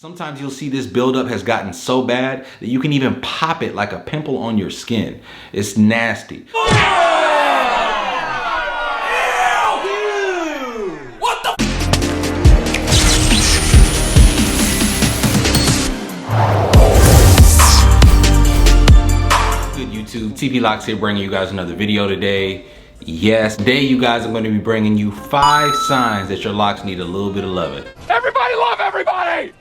Sometimes you'll see this buildup has gotten so bad that you can even pop it like a pimple on your skin. It's nasty. What the? Good YouTube, TP Locs here bringing you guys another video today. Yes, today you guys are going to be bringing you 5 signs that your locks need a little bit of loving. Everybody love everybody!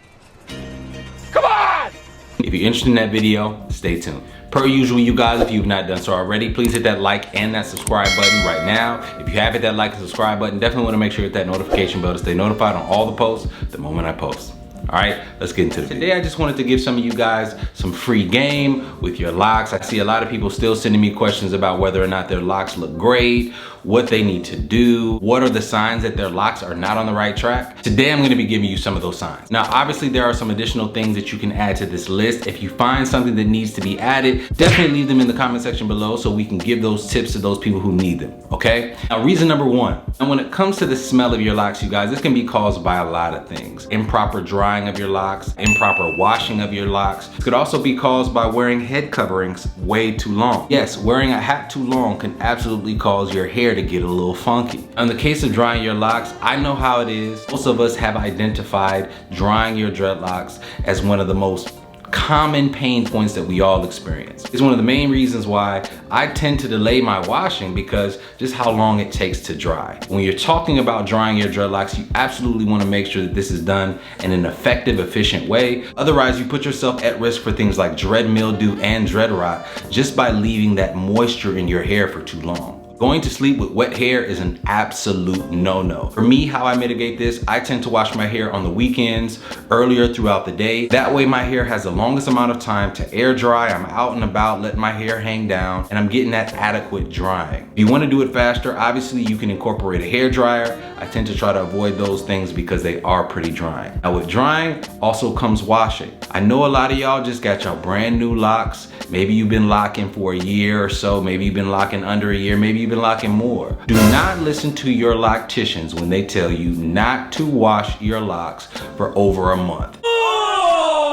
Come on! If you're interested in that video, stay tuned. Per usual, you guys, if you've not done so already, please hit that like and that subscribe button right now. If you have hit that like and subscribe button, definitely want to make sure you hit that notification bell to stay notified on all the posts the moment I post. All right, let's get into the video. Today I just wanted to give some of you guys some free game with your locks. I see a lot of people still sending me questions about whether or not their locks look great, what they need to do, what are the signs that their locks are not on the right track. Today I'm gonna be giving you some of those signs. Now obviously there are some additional things that you can add to this list. If you find something that needs to be added, definitely leave them in the comment section below so we can give those tips to those people who need them, okay? Now reason number 1, and when it comes to the smell of your locks, you guys, this can be caused by a lot of things. Improper drying of your locks, improper washing of your locks. It could also be caused by wearing head coverings way too long. Yes, wearing a hat too long can absolutely cause your hair to get a little funky. In the case of drying your locks, I know how it is. Most of us have identified drying your dreadlocks as one of the most common pain points that we all experience. It's one of the main reasons why I tend to delay my washing, because just how long it takes to dry. When you're talking about drying your dreadlocks, you absolutely want to make sure that this is done in an effective, efficient way. Otherwise, you put yourself at risk for things like dread mildew and dread rot just by leaving that moisture in your hair for too long. Going to sleep with wet hair is an absolute no-no. For me, how I mitigate this, I tend to wash my hair on the weekends, earlier throughout the day. That way my hair has the longest amount of time to air dry. I'm out and about, letting my hair hang down, and I'm getting that adequate drying. If you want to do it faster, obviously you can incorporate a hair dryer. I tend to try to avoid those things because they are pretty drying. Now with drying also comes washing. I know a lot of y'all just got your brand new locks. Maybe you've been locking for a year or so. Maybe you've been locking under a year. Maybe you've been locking more. Do not listen to your locticians when they tell you not to wash your locks for over a month. Oh!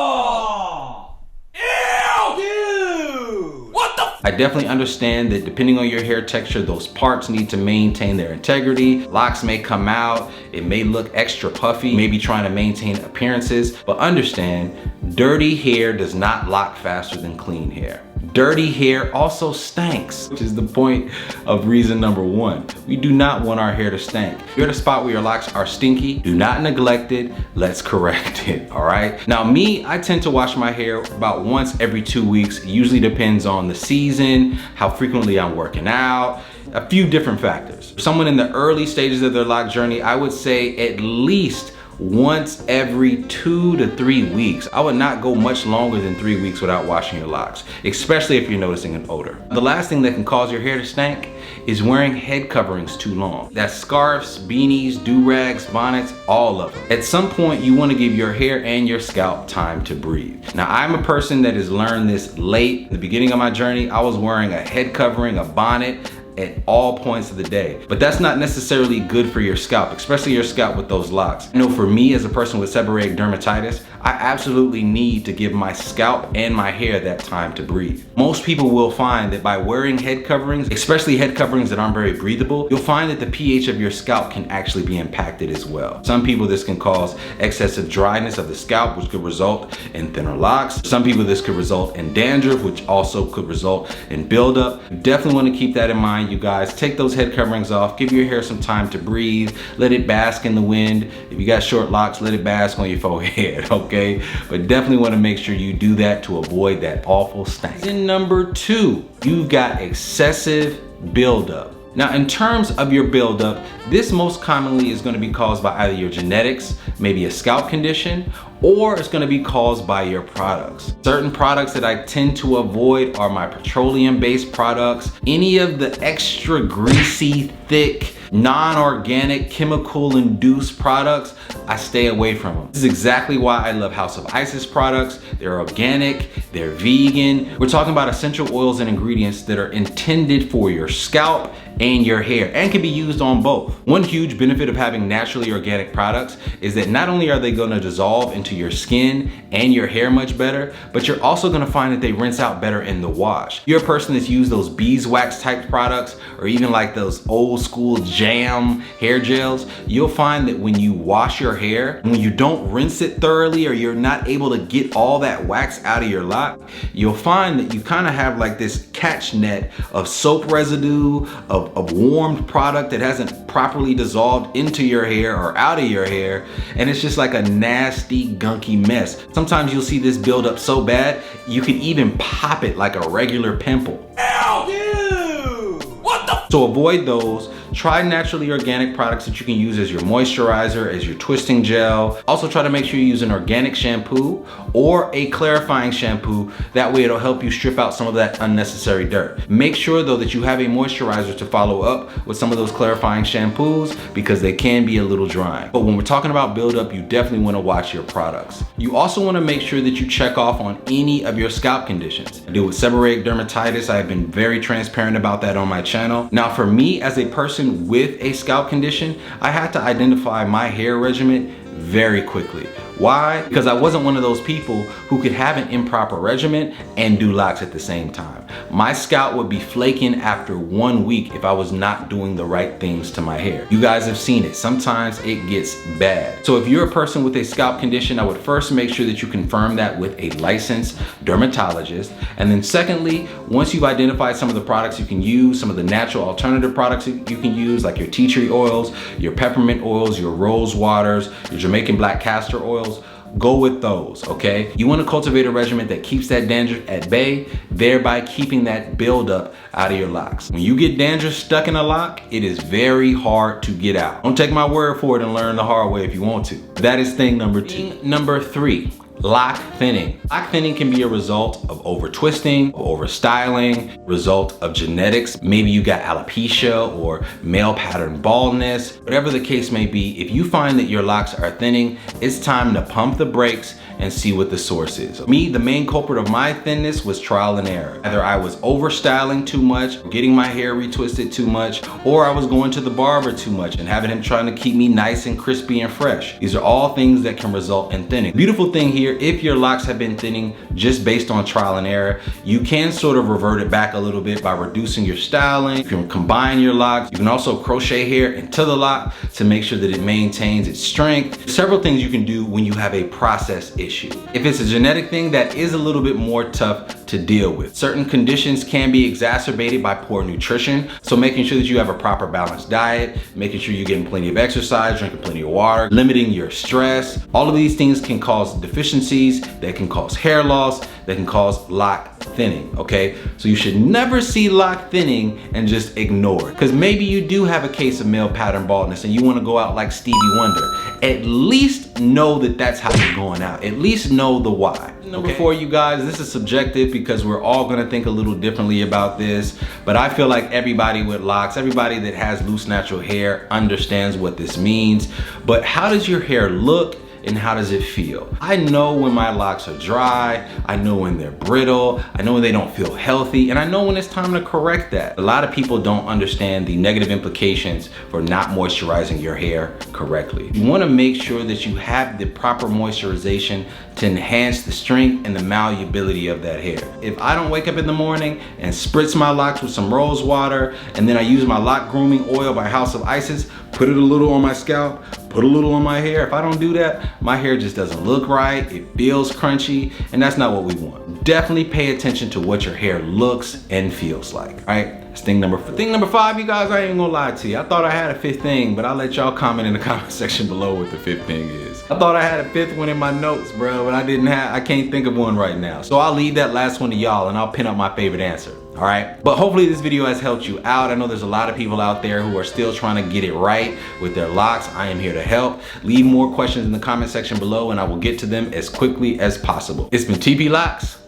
Ew! What the? I definitely understand that depending on your hair texture, those parts need to maintain their integrity. Locks may come out, it may look extra puffy, maybe trying to maintain appearances, but understand, dirty hair does not lock faster than clean hair. Dirty hair also stinks, which is the point of reason number 1. We do not want our hair to stink. If you're at a spot where your locks are stinky, do not neglect it, let's correct it, all right? Now me, I tend to wash my hair about once every 2 weeks. It usually depends on the season, how frequently I'm working out, a few different factors. For someone in the early stages of their lock journey, I would say at least once every 2 to 3 weeks. I would not go much longer than 3 weeks without washing your locks, especially if you're noticing an odor. The last thing that can cause your hair to stink is wearing head coverings too long. That's scarves, beanies, do-rags, bonnets, all of them. At some point, you want to give your hair and your scalp time to breathe. Now, I'm a person that has learned this late. In the beginning of my journey, I was wearing a head covering, a bonnet, at all points of the day. But that's not necessarily good for your scalp, especially your scalp with those locks. I know for me as a person with seborrheic dermatitis, I absolutely need to give my scalp and my hair that time to breathe. Most people will find that by wearing head coverings, especially head coverings that aren't very breathable, you'll find that the pH of your scalp can actually be impacted as well. Some people, this can cause excessive dryness of the scalp, which could result in thinner locks. Some people, this could result in dandruff, which also could result in buildup. You definitely want to keep that in mind, you guys. Take those head coverings off, give your hair some time to breathe, let it bask in the wind. If you got short locks, let it bask on your forehead, okay? But definitely want to make sure you do that to avoid that awful stank. And number 2, you've got excessive buildup. Now, in terms of your buildup, this most commonly is going to be caused by either your genetics, maybe a scalp condition, or it's going to be caused by your products. Certain products that I tend to avoid are my petroleum-based products. Any of the extra greasy, thick, non-organic, chemical-induced products, I stay away from them. This is exactly why I love House of Isis products. They're organic, they're vegan. We're talking about essential oils and ingredients that are intended for your scalp and your hair, and can be used on both. One huge benefit of having naturally organic products is that not only are they gonna dissolve into into your skin and your hair much better, but you're also gonna find that they rinse out better in the wash. If you're a person that's used those beeswax type products, or even like those old school jam hair gels, you'll find that when you wash your hair, when you don't rinse it thoroughly, or you're not able to get all that wax out of your lock, you'll find that you kind of have like this catch net of soap residue, of warmed product that hasn't properly dissolved into your hair or out of your hair, and it's just like a nasty, gunky mess. Sometimes you'll see this build up so bad, you can even pop it like a regular pimple. Ow! Ew! What the? So avoid those. Try naturally organic products that you can use as your moisturizer, as your twisting gel. Also try to make sure you use an organic shampoo or a clarifying shampoo. That way it'll help you strip out some of that unnecessary dirt. Make sure though that you have a moisturizer to follow up with some of those clarifying shampoos, because they can be a little dry. But when we're talking about buildup, you definitely want to watch your products. You also want to make sure that you check off on any of your scalp conditions. I deal with seborrheic dermatitis. I have been very transparent about that on my channel. Now for me as a person with a scalp condition, I had to identify my hair regimen very quickly. Why? Because I wasn't one of those people who could have an improper regimen and do locks at the same time. My scalp would be flaking after 1 week if I was not doing the right things to my hair. You guys have seen it. Sometimes it gets bad. So if you're a person with a scalp condition, I would first make sure that you confirm that with a licensed dermatologist. And then secondly, once you've identified some of the products you can use, some of the natural alternative products you can use, like your tea tree oils, your peppermint oils, your rose waters, your Jamaican black castor oils, go with those, okay? You wanna cultivate a regimen that keeps that dandruff at bay, thereby keeping that buildup out of your locks. When you get dandruff stuck in a lock, it is very hard to get out. Don't take my word for it and learn the hard way if you want to. That is thing number 2. Thing number 3. Lock thinning. Lock thinning can be a result of over twisting, over styling, result of genetics. Maybe you got alopecia or male pattern baldness. Whatever the case may be, if you find that your locks are thinning, it's time to pump the brakes and see what the source is. Me, the main culprit of my thinness was trial and error. Either I was over styling too much, getting my hair retwisted too much, or I was going to the barber too much and having him trying to keep me nice and crispy and fresh. These are all things that can result in thinning. Beautiful thing here, if your locks have been thinning just based on trial and error, you can sort of revert it back a little bit by reducing your styling. You can combine your locks. You can also crochet hair into the lock to make sure that it maintains its strength. Several things you can do when you have a process issue. If it's a genetic thing, that is a little bit more tough to deal with. Certain conditions can be exacerbated by poor nutrition, so making sure that you have a proper balanced diet, making sure you're getting plenty of exercise, drinking plenty of water, limiting your stress. All of these things can cause deficiencies, that can cause hair loss, that can cause lock thinning, okay? So you should never see lock thinning and just ignore it. Because maybe you do have a case of male pattern baldness and you want to go out like Stevie Wonder. At least know that that's how you're going out. At least know the why. Number 4, you guys, this is subjective because we're all gonna think a little differently about this, but I feel like everybody with locks, everybody that has loose natural hair understands what this means. But how does your hair look and how does it feel? I know when my locks are dry, I know when they're brittle, I know when they don't feel healthy, and I know when it's time to correct that. A lot of people don't understand the negative implications for not moisturizing your hair correctly. You wanna make sure that you have the proper moisturization to enhance the strength and the malleability of that hair. If I don't wake up in the morning and spritz my locks with some rose water, and then I use my lock grooming oil by House of Isis, put it a little on my scalp, put a little on my hair. If I don't do that, my hair just doesn't look right, it feels crunchy, and that's not what we want. Definitely pay attention to what your hair looks and feels like, all right? That's thing number 4. Thing number 5, you guys, I ain't gonna lie to you. I thought I had a 5th thing, but I'll let y'all comment in the comment section below what the 5th thing is. I thought I had a 5th one in my notes, bro, but I can't think of one right now. So I'll leave that last one to y'all and I'll pin up my favorite answer. All right, but hopefully this video has helped you out. I know there's a lot of people out there who are still trying to get it right with their locks. I am here to help. Leave more questions in the comment section below and I will get to them as quickly as possible. It's been TP Locs,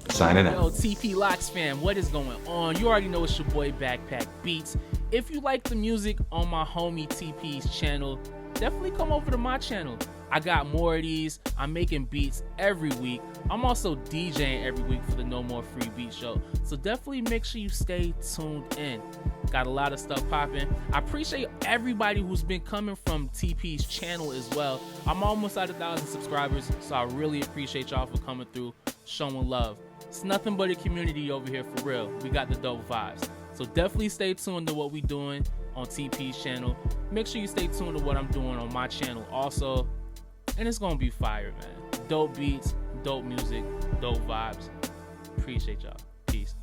signing out. Yo, TP Locs fam, what is going on? You already know it's your boy Backpack Beatz. If you like the music on my homie TP's channel, definitely come over to my channel. I got more of these. I'm making beats every week. I'm also DJing every week for the No More Free Beat Show. So definitely make sure you stay tuned in. Got a lot of stuff popping. I appreciate everybody who's been coming from TP's channel as well. I'm almost at 1,000 subscribers, so I really appreciate y'all for coming through, showing love. It's nothing but a community over here for real. We got the dope vibes. So definitely stay tuned to what we doing on TP's channel. Make sure you stay tuned to what I'm doing on my channel also. And it's gonna be fire, man. Dope beats, dope music, dope vibes. Appreciate y'all. Peace.